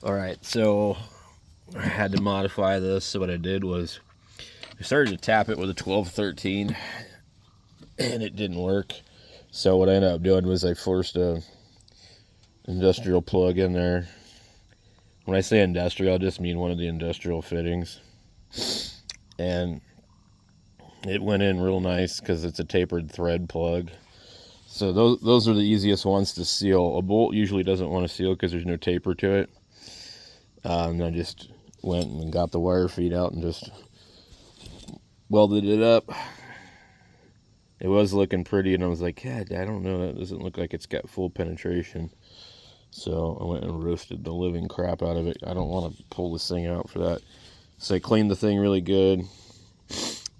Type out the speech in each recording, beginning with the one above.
Alright, so I had to modify this. So what I did was I started to tap it with a 12-13 and it didn't work. So what I ended up doing was I forced a industrial plug in there. When I say industrial, I just mean one of the industrial fittings. And it went in real nice because it's a tapered thread plug. So those are the easiest ones to seal. A bolt usually doesn't want to seal because there's no taper to it. And I just went and got the wire feed out and just welded it up. It was looking pretty, and I was like, yeah, I don't know, that doesn't look like it's got full penetration. So I went and roasted the living crap out of it. I don't want to pull this thing out for that. So I cleaned the thing really good.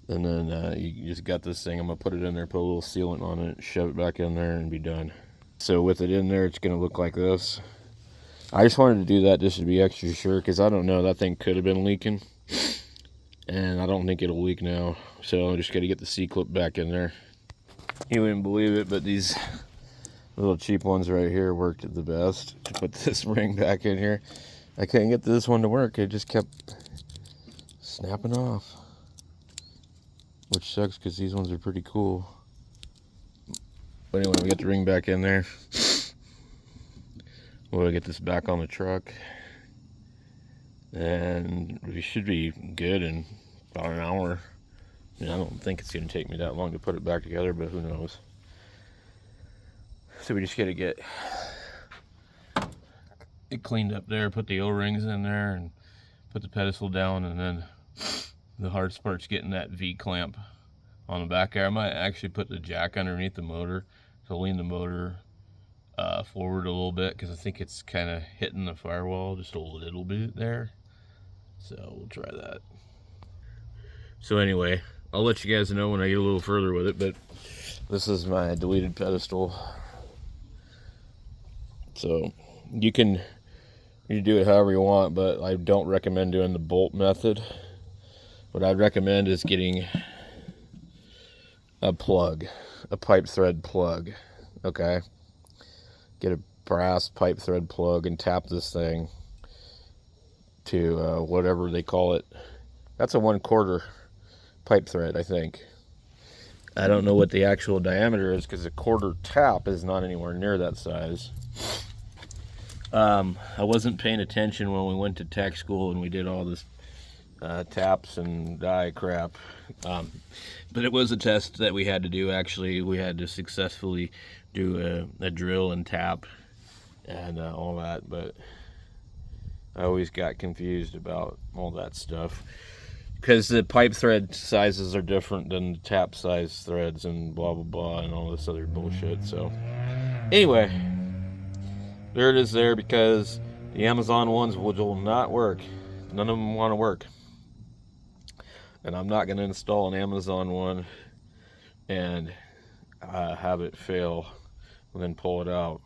And then you just got this thing. I'm going to put it in there, put a little sealant on it, shove it back in there, and be done. So with it in there, it's going to look like this. I just wanted to do that just to be extra sure, because I don't know, that thing could have been leaking. And I don't think it'll leak now. So I just got to get the C-clip back in there. You wouldn't believe it, but these little cheap ones right here worked the best to put this ring back in here. I couldn't get this one to work. It just kept snapping off. Which sucks because these ones are pretty cool. But anyway, we got the ring back in there. We'll get this back on the truck. And we should be good in about an hour. I don't think it's going to take me that long to put it back together, but who knows. So we just got to get it cleaned up there, put the O-rings in there, and put the pedestal down, and then the hardest part's getting that V-clamp on the back there. I might actually put the jack underneath the motor to lean the motor forward a little bit, because I think it's kind of hitting the firewall just a little bit there. So we'll try that. So anyway, I'll let you guys know when I get a little further with it, but this is my deleted pedestal. So you can do it however you want, but I don't recommend doing the bolt method. What I'd recommend is getting a plug, a pipe thread plug, okay? Get a brass pipe thread plug and tap this thing to whatever they call it. That's a 1/4 pipe thread, I think. I don't know what the actual diameter is because a 1/4 tap is not anywhere near that size. I wasn't paying attention when we went to tech school and we did all this taps and die crap. But it was a test that we had to do. Actually, we had to successfully do a drill and tap and all that. But I always got confused about all that stuff, because the pipe thread sizes are different than the tap size threads and blah blah blah and all this other bullshit. So anyway, there it is there, because the Amazon ones will not work. None of them want to work. And I'm not going to install an Amazon one and have it fail and then pull it out.